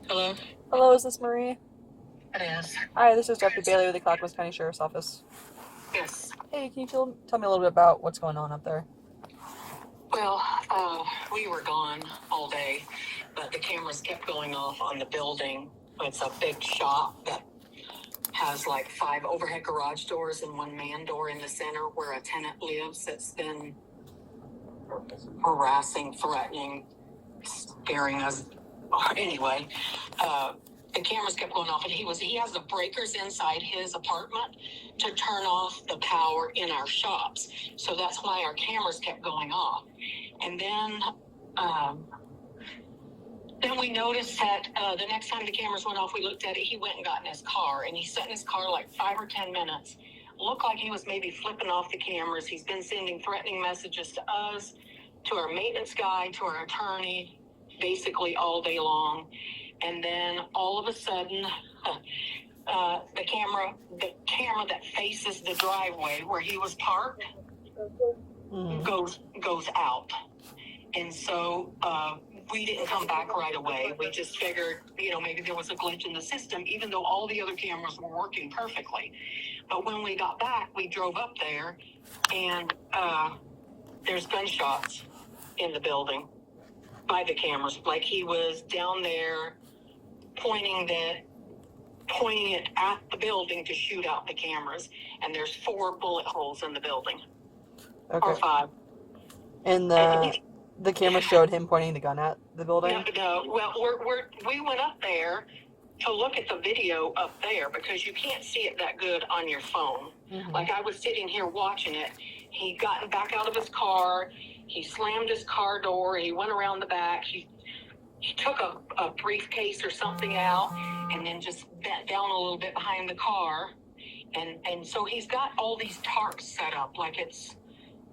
Hello? Hello, is this Marie? It is. Hi, this is Deputy Bailey with the Clackamas County Sheriff's Office. Yes. Hey, can you tell me a little bit about what's going on up there? Well, we were gone all day, but the cameras kept going off on the building. It's a big shop that has like 5 overhead garage doors and 1 man door in the center where a tenant lives that's been harassing, threatening, scaring us. Anyway, the cameras kept going off, and he has the breakers inside his apartment to turn off the power in our shops. So that's why our cameras kept going off. And then we noticed that the next time the cameras went off, we looked at it. He went and got in his car, and he sat in his car like 5 or 10 minutes. Looked like he was maybe flipping off the cameras. He's been sending threatening messages to us, to our maintenance guy, to our attorney, basically all day long. And then all of a sudden, the camera that faces the driveway where he was parked goes out. And so we didn't come back right away. We just figured, maybe there was a glitch in the system, even though all the other cameras were working perfectly. But when we got back, we drove up there, and there's gunshots in the building by the cameras. Like he was down there pointing it at the building to shoot out the cameras. And there's 4 bullet holes in the building. Okay. Or 5. And the camera showed him pointing the gun at the building? No. Well, we went up there to look at the video up there because you can't see it that good on your phone. Mm-hmm. Like I was sitting here watching it. He got back out of his car. He slammed his car door. He went around the back. He took a briefcase or something out and then just bent down a little bit behind the car. And so he's got all these tarps set up like it's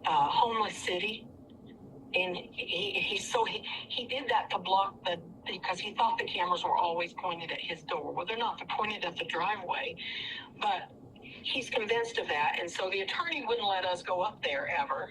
homeless city. And he did that to block because he thought the cameras were always pointed at his door. Well, they're not. They're pointed at the driveway. But he's convinced of that. And so the attorney wouldn't let us go up there ever.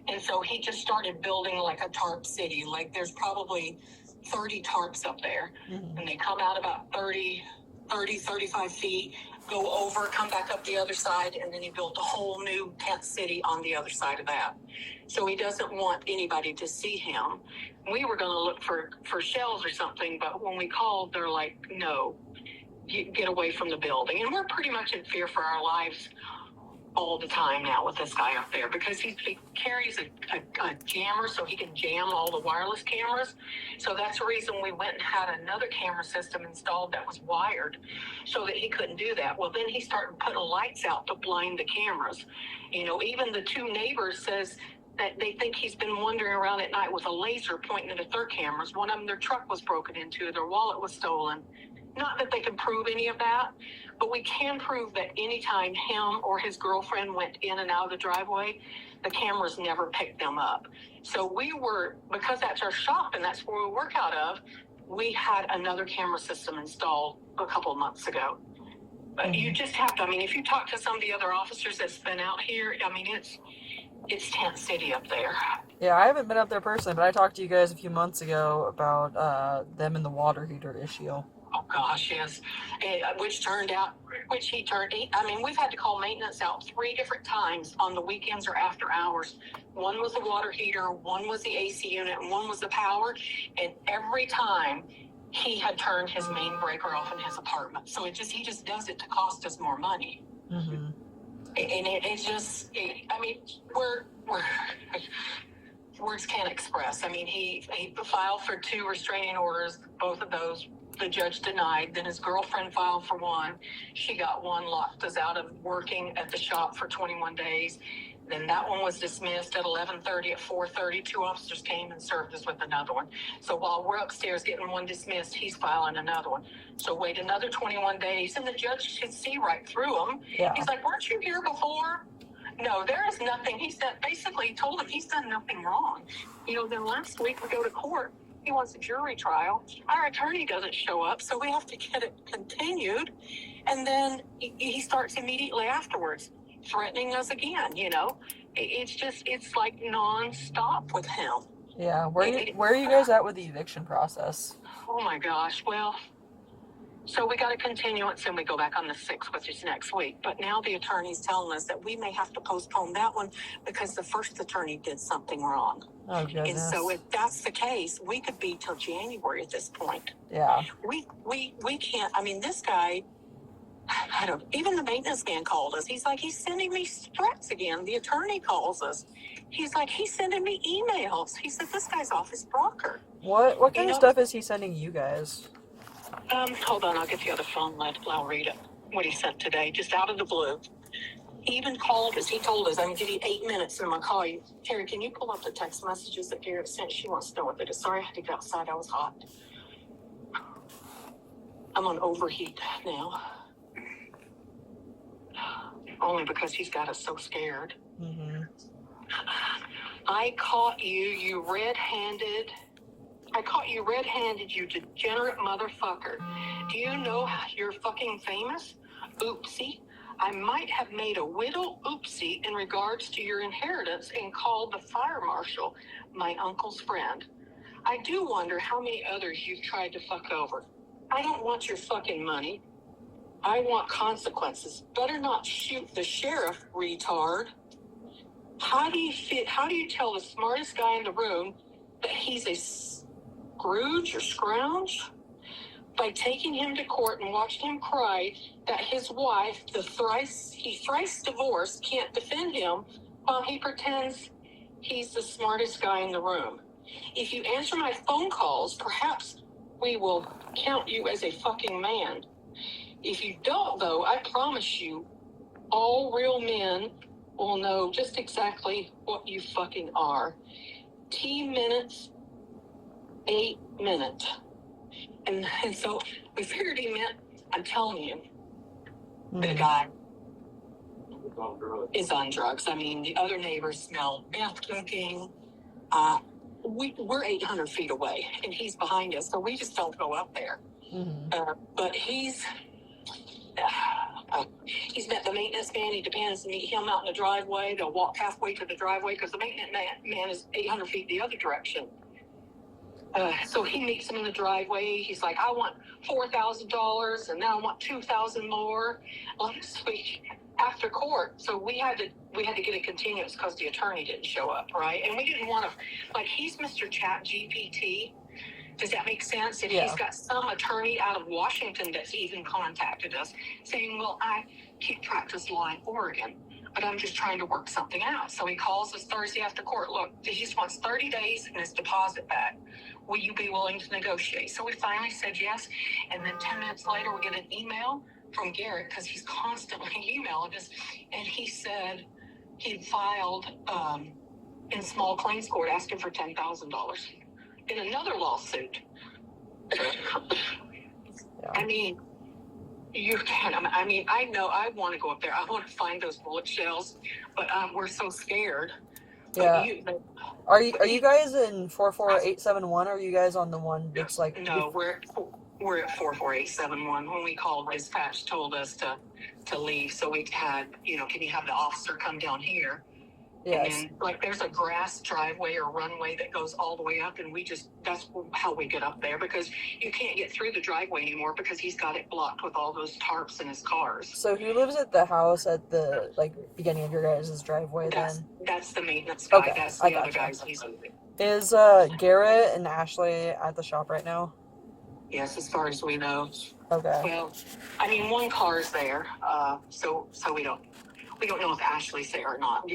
And so he just started building like a tarp city. Like there's probably 30 tarps up there. Mm-hmm. And they come out about 35 feet, go over, come back up the other side, and then he built a whole new tent city on the other side of that. So he doesn't want anybody to see him. We were going to look for shells or something, but when we called, they're like, no, get away from the building. And we're pretty much in fear for our lives all the time now with this guy up there because he carries a jammer so he can jam all the wireless cameras. So that's the reason we went and had another camera system installed that was wired so that he couldn't do that. Well, then he started putting lights out to blind the cameras. Even the 2 neighbors says that they think he's been wandering around at night with a laser pointing at their cameras. One of them, their truck was broken into, their wallet was stolen. Not that they can prove any of that, but we can prove that anytime him or his girlfriend went in and out of the driveway, the cameras never picked them up. So because that's our shop and that's where we work out of, we had another camera system installed a couple of months ago. But you just have to, if you talk to some of the other officers that's been out here, it's tent city up there. Yeah, I haven't been up there personally, but I talked to you guys a few months ago about them and the water heater issue. Oh gosh, yes. We've had to call maintenance out 3 different times on the weekends or after hours. One was the water heater, one was the AC unit, and one was the power. And every time he had turned his main breaker off in his apartment. So he just does it to cost us more money. Mm-hmm. And words can't express. He filed for 2 restraining orders, both of those the judge denied. Then his girlfriend filed for 1. She got 1, locked us out of working at the shop for 21 days. Then that one was dismissed at 11:30. At 4:30, 2 officers came and served us with another one. So while we're upstairs getting 1 dismissed, he's filing another one. So wait another 21 days, and the judge could see right through him. Yeah. He's like, weren't you here before? No, there is nothing. He said, basically told him he's done nothing wrong. Then last week we go to court. He wants a jury trial. Our attorney doesn't show up, so we have to get it continued. And then he starts immediately afterwards, threatening us again, It's like nonstop with him. Yeah, where are you guys at with the eviction process? Oh my gosh. Well, so we got a continuance and we go back on the 6th, which is next week. But now the attorney's telling us that we may have to postpone that one because the first attorney did something wrong. Oh, goodness. And so if that's the case, we could be till January at this point. Yeah. We can't. I mean, this guy, I don't, even the maintenance man called us. He's like, he's sending me threats again. The attorney calls us. He's like, he's sending me emails. He said, this guy's off his blocker. What kind of stuff is he sending you guys? Hold on, I'll get the other phone. I'll read it. What he sent today, just out of the blue. He even called us. He told us, I'm going to give you 8 minutes and I'm going to call you. Terry, can you pull up the text messages that Garrett sent? She wants to know what it is. Sorry, I had to get outside. I was hot. I'm on overheat now. Only because he's got us so scared. Mm-hmm. I caught you red-handed, you degenerate motherfucker. Do you know you're fucking famous? Oopsie. I might have made a little oopsie in regards to your inheritance and called the fire marshal, my uncle's friend. I do wonder how many others you've tried to fuck over. I don't want your fucking money. I want consequences. Better not shoot the sheriff, retard. How do you tell the smartest guy in the room that he's a Scrooge or Scrounge? By taking him to court and watching him cry that his wife, he thrice divorced, can't defend him while he pretends he's the smartest guy in the room. If you answer my phone calls, perhaps we will count you as a fucking man. If you don't, though, I promise you, all real men will know just exactly what you fucking are. T-minutes, 8 minutes. And so we figured he meant, I'm telling you, the guy is on drugs. I mean, the other neighbors smell meth cooking. We're 800 feet away, and he's behind us, so we just don't go up there. Mm-hmm. But he's met the maintenance man. He depends to meet him out in the driveway. They'll walk halfway to the driveway because the maintenance man is 800 feet the other direction. So he meets him in the driveway. He's like, I want $4,000 and now I want $2,000 more last week after court. So we had to get a continuance because the attorney didn't show up, right? And we didn't want to, like, he's Mr. Chat GPT. Does that make sense? And he's got some attorney out of Washington that's even contacted us saying, well, I keep practice law in Oregon, but I'm just trying to work something out. So he calls us Thursday after court. Look, he just wants 30 days and his deposit back. Will you be willing to negotiate? So we finally said yes. And then 10 minutes later, we get an email from Garrett because he's constantly emailing us. And he said he filed in small claims court asking for $10,000 in another lawsuit. I mean, you can't. I mean, I know I want to go up there. I want to find those bullet shells, but we're so scared. Yeah. Are you guys in 44871? Or are you guys on the one that's like? No, we're at 44871. When we called, dispatch told us to leave. So we had, can you have the officer come down here? Yes. And then, like, there's a grass driveway or runway that goes all the way up, and that's how we get up there, because you can't get through the driveway anymore because he's got it blocked with all those tarps in his cars. So who lives at the house at the, beginning of your guys' driveway then? That's the maintenance guy. Okay, that's the other guys he's moving. Is Garrett and Ashley at the shop right now? Yes, as far as we know. Okay. Well, I mean, one car's there, so we don't know if Ashley's there or not.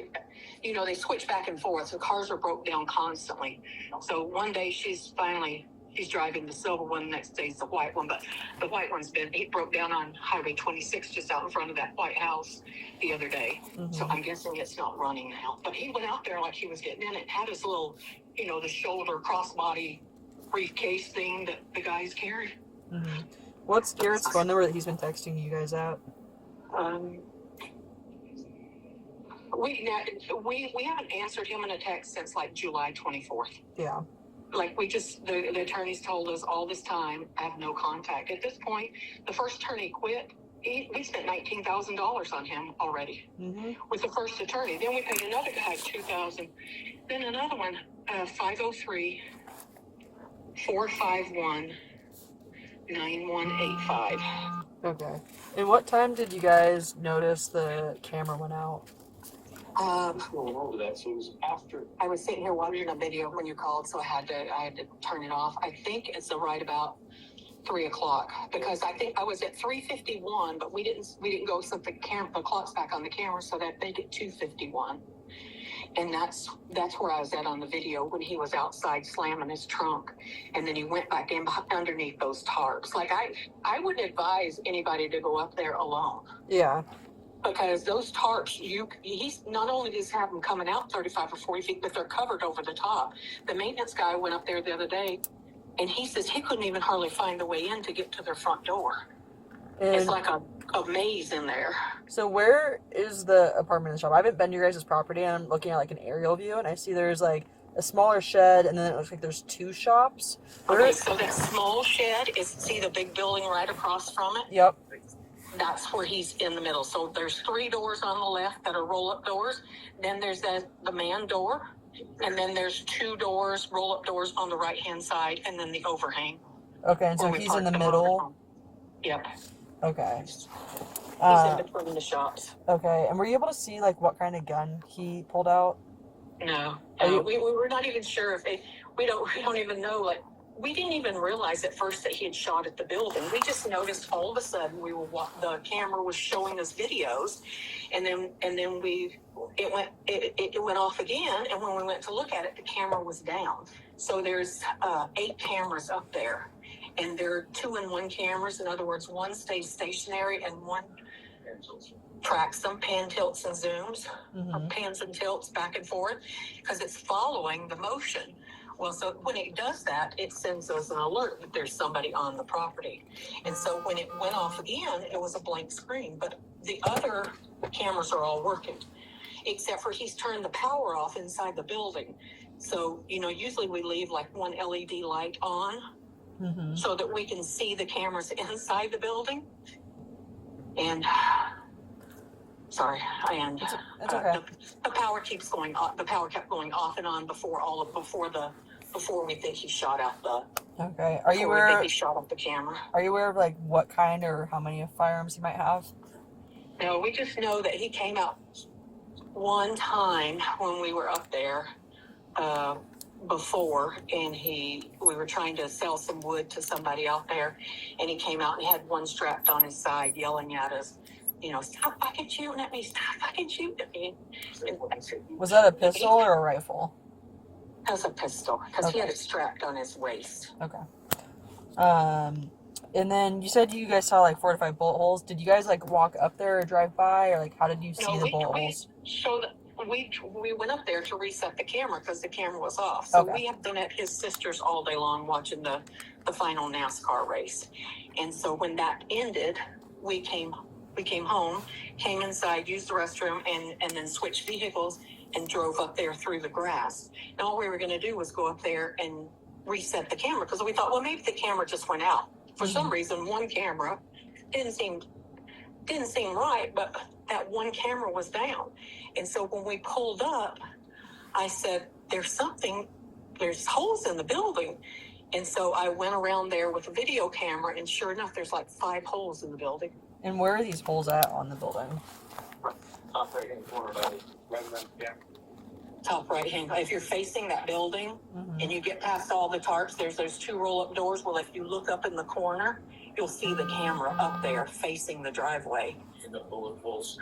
They switch back and forth. The cars are broke down constantly. So one day she's driving the silver one, the next day's the white one. But the white one's it broke down on Highway 26 just out in front of that White House the other day. Mm-hmm. So I'm guessing it's not running now. But he went out there like he was getting in it, had his little, the shoulder crossbody briefcase thing that the guys carry. Mm-hmm. What's Garrett's phone number that he's been texting you guys at? We haven't answered him in a text since July 24th. Yeah. The attorneys told us all this time, I have no contact. At this point, the first attorney quit. We spent $19,000 on him already with the first attorney. Then we paid another guy $2,000. Then another one, 503-451 9185. Okay. And what time did you guys notice the camera went out? Going over that, so it was after. I was sitting here watching a video when you called, so I had to turn it off. I think it's right about 3 o'clock, because I think I was at 3:51, but we didn't go since the clock's back on the camera, so that made it 2:51. And that's where I was at on the video, when he was outside slamming his trunk, and then he went back in underneath those tarps. Like I wouldn't advise anybody to go up there alone. Yeah. Because those tarps, he's not only does have them coming out 35 or 40 feet, but they're covered over the top. The maintenance guy went up there the other day, and he says he couldn't even hardly find the way in to get to their front door. And it's like a maze in there. So where is the apartment and shop? I haven't been to your guys' property, and I'm looking at like an aerial view, and I see there's like a smaller shed, and then it looks like there's 2 shops. Okay, so that small shed see the big building right across from it? Yep. That's where he's in the middle. So there's 3 doors on the left that are roll-up doors. Then there's the man door. And then there's 2 doors, roll-up doors on the right-hand side, and then the overhang. Okay, and so he's in the middle? Yep. Okay. He's in between the shops. Okay, and were you able to see like what kind of gun he pulled out? No. We were not even sure if we don't even know, like, we didn't even realize at first that he had shot at the building. We just noticed all of a sudden the camera was showing us videos, and then it went off again. And when we went to look at it, the camera was down. So there's 8 cameras up there, and they're 2-in-1 cameras. In other words, one stays stationary and one tracks them, pan tilts and zooms, or pans and tilts back and forth, because it's following the motion. Well, so when it does that, it sends us an alert that there's somebody on the property. And so when it went off again, it was a blank screen. But the other cameras are all working, except for he's turned the power off inside the building. So, usually we leave like one LED light on so that we can see the cameras inside the building. And sorry, It's okay. The power keeps going off. The power kept going off and on before we think he shot out the. Okay. Are you aware? We think he shot out the camera. Are you aware of like what kind or how many firearms he might have? No, we just know that he came out one time when we were up there before, and we were trying to sell some wood to somebody out there, and he came out and he had one strapped on his side, yelling at us. Stop fucking shooting at me, stop fucking shooting at me. Was that a pistol or a rifle? That was a pistol, because he had it strapped on his waist. Okay. And then you said you guys saw like 4 to 5 bullet holes. Did you guys like walk up there or drive by, or like how did you see the bullet holes? We went up there to reset the camera because the camera was off. So we have been at his sister's all day long watching the final NASCAR race. And so when that ended, we came home, came inside, used the restroom, and then switched vehicles and drove up there through the grass. And all we were going to do was go up there and reset the camera, because we thought, well, maybe the camera just went out. For some reason, one camera didn't seem right, but that one camera was down. And so when we pulled up, I said, there's holes in the building. And so I went around there with a video camera, and sure enough, there's like 5 holes in the building. And where are these holes at on the building? Top right hand corner, right around the camera. Top right hand. If you're facing that building and you get past all the tarps, there's those 2 roll-up doors. Well, if you look up in the corner, you'll see the camera up there facing the driveway. And the bullet holes,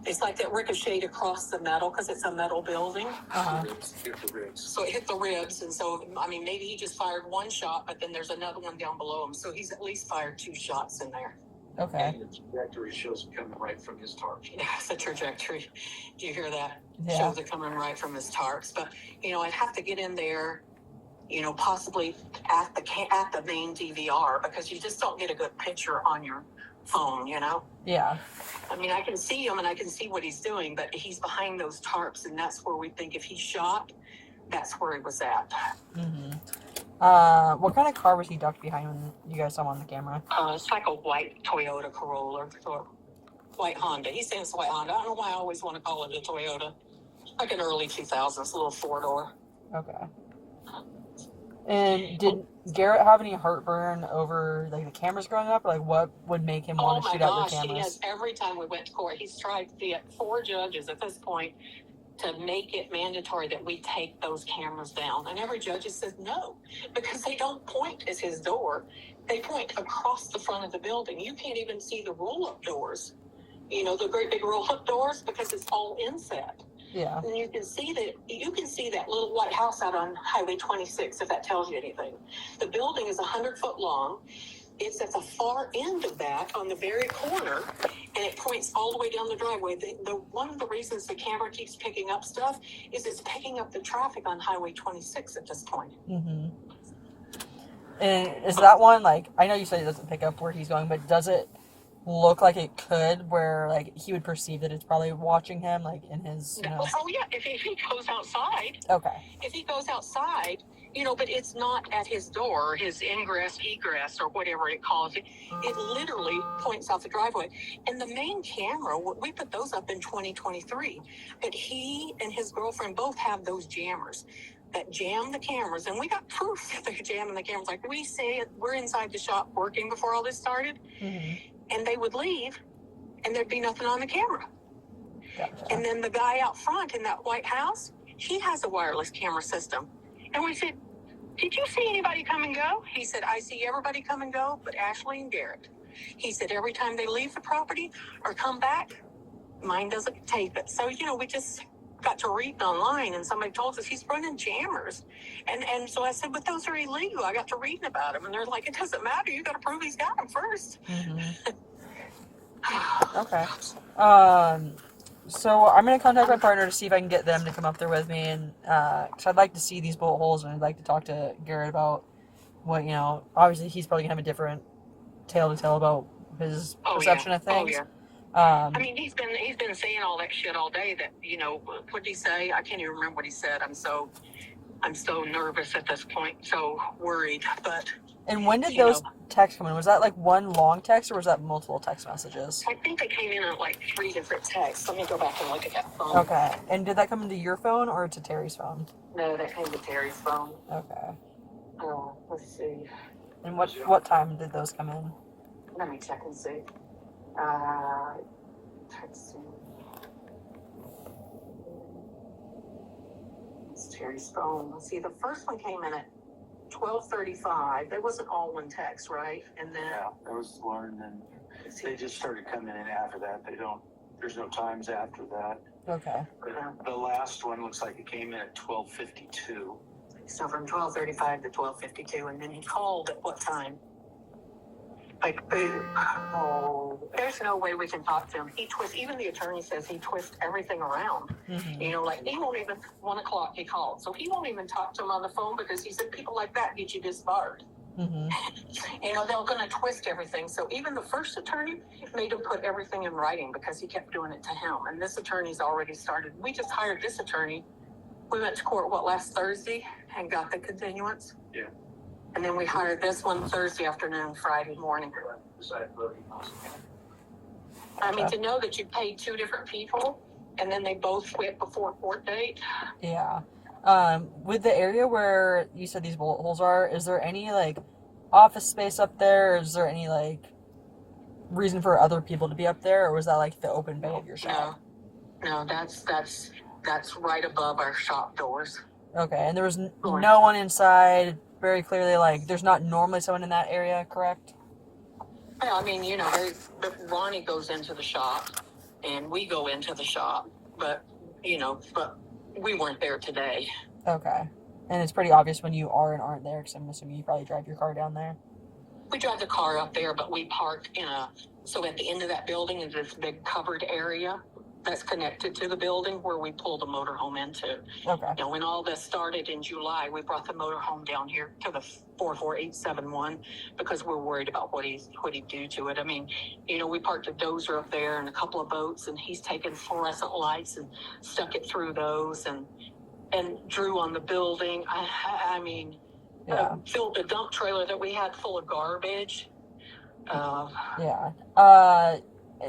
it's like that ricocheted across the metal, because it's a metal building. Hit the ribs. So it hit the ribs, and so maybe he just fired 1 shot, but then there's another one down below him. So he's at least fired 2 shots in there. Okay. And the trajectory shows it coming right from his tarps. Yeah, the trajectory. Do you hear that? Yeah. Shows it coming right from his tarps. But I'd have to get in there, possibly at the main DVR, because you just don't get a good picture on your phone. Yeah. I can see him and I can see what he's doing, but he's behind those tarps, and that's where we think if he shot, that's where he was at. What kind of car was he ducked behind when you guys saw him on the camera? It's like a white Toyota Corolla or white Honda. He says white Honda. I don't know why I always want to call it a Toyota. Like an early 2000s, little 4-door. Okay. And did Garrett have any heartburn over like the cameras growing up, or like what would make him Oh want to my shoot out your gosh, he has cameras? every time we went to court. He's tried to get 4 judges at this point to make it mandatory that we take those cameras down. And every judge has said no, because they don't point at his door. They point across the front of the building. You can't even see the roll-up doors. You know, the great big roll-up doors, because it's all inset. Yeah. And you can see that little white house out on Highway 26, if that tells you anything. The building is 100 foot long. It's at the far end of that, on the very corner, and it points all the way down the driveway. One of the reasons the camera keeps picking up stuff is it's picking up the traffic on Highway 26 at this point. Mm-hmm. And is that one, like, I know you said it doesn't pick up where he's going, but does it look like it could, where, like, he would perceive that it's probably watching him, like, in his, you know? Oh, yeah, if he goes outside. Okay. If he goes outside, you know, but it's not at his door, his ingress, egress, or whatever it calls it. It literally points out the driveway. And the main camera, we put those up in 2023. But he and his girlfriend both have those jammers that jam the cameras. And we got proof that they're jamming the cameras. Like we say, we're inside the shop working before all this started. Mm-hmm. And they would leave, and there'd be nothing on the camera. Gotcha. And then the guy out front in that white house, he has a wireless camera system. And we said, did you see anybody come and go? He said, I see everybody come and go, but Ashley and Garrett. He said, every time they leave the property or come back, mine doesn't tape it. So, you know, we just got to read online, and somebody told us he's running jammers. And so I said, but those are illegal. I got to reading about them. And they're like, it doesn't matter. You got to prove he's got them first. Mm-hmm. Okay. So I'm going to contact my partner to see if I can get them to come up there with me, and because I'd like to see these bullet holes, and I'd like to talk to Garrett about what, you know, obviously he's probably going to have a different tale to tell about his perception of things. Oh, yeah. I mean, he's been saying all that shit all day. That, you know, what did he say? I can't even remember what he said. I'm so nervous at this point, so worried. But and when did those texts come in? Was that like one long text, or was that multiple text messages? I think they came in at like 3 different texts. Let me go back and look at that phone. Okay. And did that come into your phone or to Terry's phone? No, that came to Terry's phone. Okay. Let's see. And what time did those come in? Let me check and see. Texting. It's Terry's phone. Let's see. The first one came in at 12:35. That wasn't all one text, right? And then that was learned, and they just started coming in after that. There's no times after that. Okay. The last one looks like it came in at 12:52. So from 12:35 to 12:52, and then he called at what time? Like, there's no way we can talk to him. Even the attorney says he twists everything around. Mm-hmm. You know, like he won't even, 1 o'clock he called. So he won't even talk to him on the phone, because he said people like that get you disbarred. Mm-hmm. You know, they're going to twist everything. So even the first attorney made him put everything in writing, because he kept doing it to him. And this attorney's already started. We just hired this attorney. We went to court, last Thursday, and got the continuance. Yeah. And then we hired this one Thursday afternoon, Friday morning. I mean, to know that you paid 2 different people, and then they both quit before court date. Yeah. With the area where you said these bullet holes are, is there any, like, office space up there? Or is there any, like, reason for other people to be up there? Or was that, like, the open bay of your shop? No, that's right above our shop doors. Okay, and there was no one inside, very clearly, like, there's not normally someone in that area, correct? Yeah, I mean, you know, Ronnie goes into the shop, and we go into the shop, but we weren't there today. Okay. And it's pretty obvious when you are and aren't there, because I'm assuming you probably drive your car down there. We drive the car up there, but we park so at the end of that building is this big covered area that's connected to the building where we pull the motorhome into. Okay. You know, when all this started in July, we brought the motorhome down here to the 44871 because we're worried about what he'd do to it. I mean, you know, we parked a dozer up there and a couple of boats, and he's taken fluorescent lights and stuck it through those and drew on the building. I mean, filled a dump trailer that we had full of garbage.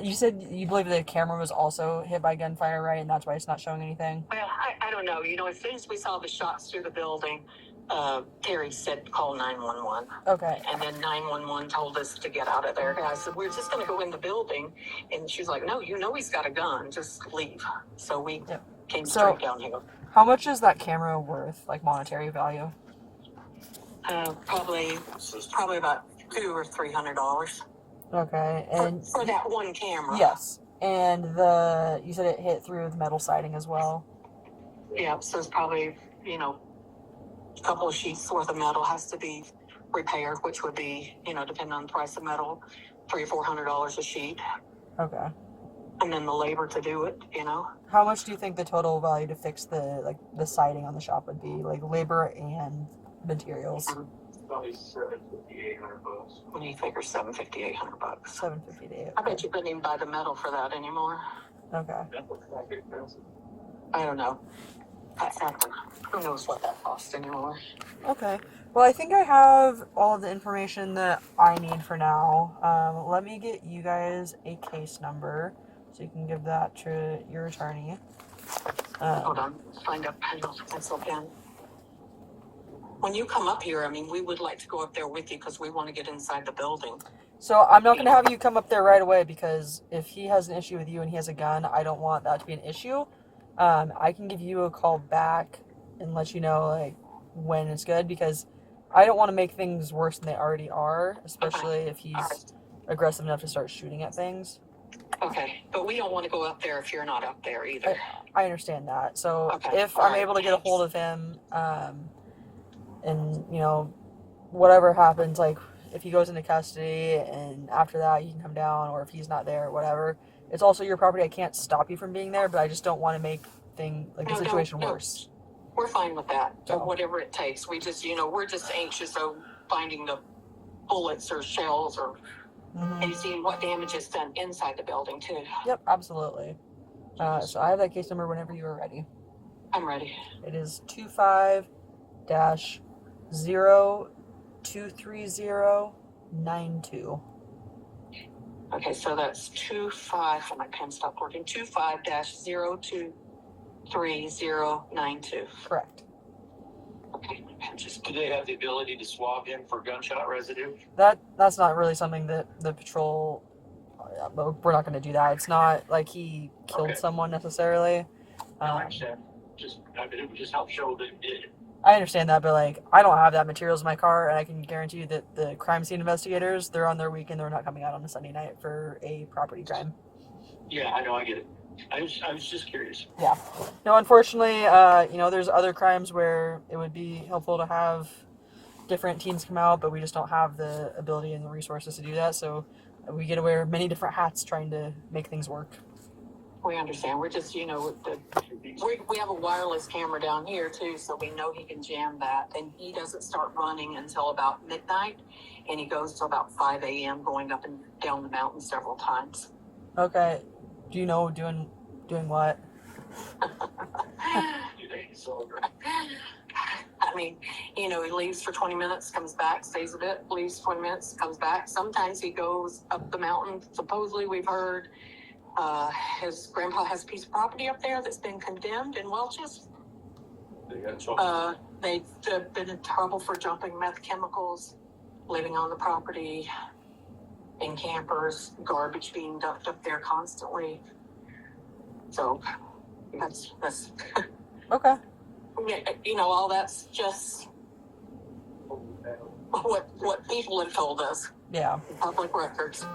You said you believe the camera was also hit by gunfire, right? And that's why it's not showing anything? Well, I don't know. You know, as soon as we saw the shots through the building, Terry said call 911. Okay. And then 911 told us to get out of there. And I said, we're just going to go in the building. And she's like, no, you know he's got a gun. Just leave. So we came straight down here. How much is that camera worth, like monetary value? Probably about $200 or $300. Okay, and for that one camera. Yes, and you said it hit through the metal siding as well. Yeah, so it's probably a couple of sheets worth of metal has to be repaired, which would be depending on the price of metal, $300 or $400 a sheet. Okay. And then the labor to do it. How much do you think the total value to fix the siding on the shop would be, like labor and materials? Probably $750-800. What do you figure? $750-800. $750. I bet you couldn't even buy the metal for that anymore. Okay. That looks like expensive. I don't know. Who knows what that costs anymore? Okay. Well, I think I have all of the information that I need for now. Let me get you guys a case number so you can give that to your attorney. Hold on. Find a pencil pen. When you come up here, we would like to go up there with you because we want to get inside the building. So I'm not going to have you come up there right away because if he has an issue with you and he has a gun, I don't want that to be an issue. I can give you a call back and let you know like when it's good because I don't want to make things worse than they already are, especially if he's aggressive enough to start shooting at things. Okay, but we don't want to go up there if you're not up there either. I understand that. So if All I'm right. able to get a hold of him, and whatever happens, like if he goes into custody and after that you can come down, or if he's not there, whatever. It's also your property. I can't stop you from being there, but I just don't want to make the situation worse. We're fine with that. So. Whatever it takes. We just, we're just anxious of finding the bullets or shells or and seeing what damage is done inside the building too. Yep, absolutely. So I have that case number whenever you are ready. I'm ready. It is 25-023092. Okay, so that's 25. My pen stopped working. 25-023092. Correct. Okay, my pen just. Do they have the ability to swab him for gunshot residue? That's not really something that the patrol. We're not going to do that. It's not like he killed someone necessarily. I understand. It would just help show that he did it. I understand that, but I don't have that materials in my car, and I can guarantee you that the crime scene investigators, they're on their weekend, they're not coming out on a Sunday night for a property crime. Yeah, I know, I get it. I was just curious. Yeah. No, unfortunately, there's other crimes where it would be helpful to have different teams come out, but we just don't have the ability and the resources to do that, so we get to wear many different hats trying to make things work. We understand. We're just, we have a wireless camera down here too, so we know he can jam that. And he doesn't start running until about midnight, and he goes to about 5 a.m. going up and down the mountain several times. Okay. Do you know doing what? He leaves for 20 minutes, comes back, stays a bit, leaves 20 minutes, comes back. Sometimes he goes up the mountain. Supposedly, we've heard his grandpa has a piece of property up there that's been condemned in Welch's. They've been in trouble for jumping meth chemicals, living on the property, in campers, garbage being dumped up there constantly. So that's Okay. All that's just what people have told us. Yeah. Public records.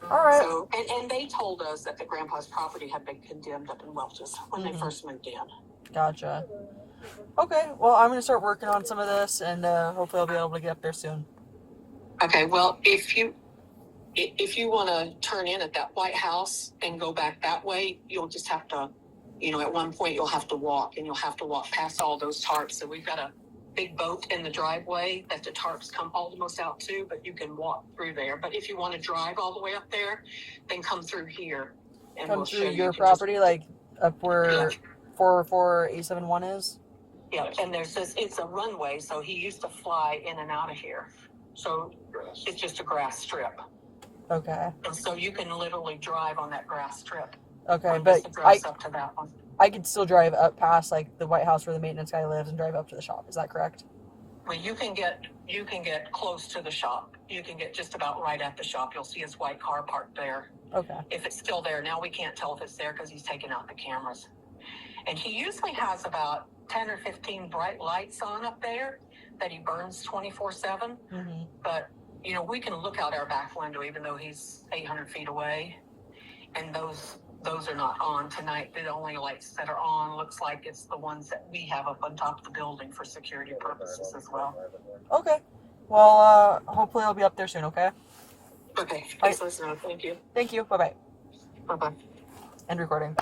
All right. So, and they told us that the grandpa's property had been condemned up in Welch's when they first moved in. Gotcha. Okay, well, I'm going to start working on some of this, and hopefully I'll be able to get up there soon. Okay, well, if you want to turn in at that White House and go back that way, you'll just have to, at one point you'll have to walk, and you'll have to walk past all those tarps. So we've got a big boat in the driveway that the tarps come almost out to, but you can walk through there. But if you want to drive all the way up there, then come through here. And Come we'll through show your property, like up where 44871 is? Yeah, and it's a runway, so he used to fly in and out of here. So it's just a grass strip. Okay. And so you can literally drive on that grass strip. Okay, but up to that one. I could still drive up past the White House where the maintenance guy lives and drive up to the shop. Is that correct? Well, you can get close to the shop. You can get just about right at the shop. You'll see his white car parked there. Okay. If it's still there. Now we can't tell if it's there because he's taken out the cameras. And he usually has about 10 or 15 bright lights on up there that he burns 24/7. Mm-hmm. But, you know, we can look out our back window even though he's 800 feet away. And those are not on tonight. The only lights that are on looks like it's the ones that we have up on top of the building for security purposes as well. Okay. Well, hopefully I'll be up there soon, okay? Okay. Please let us know. Thank you. Thank you. Bye-bye. Bye-bye. End recording.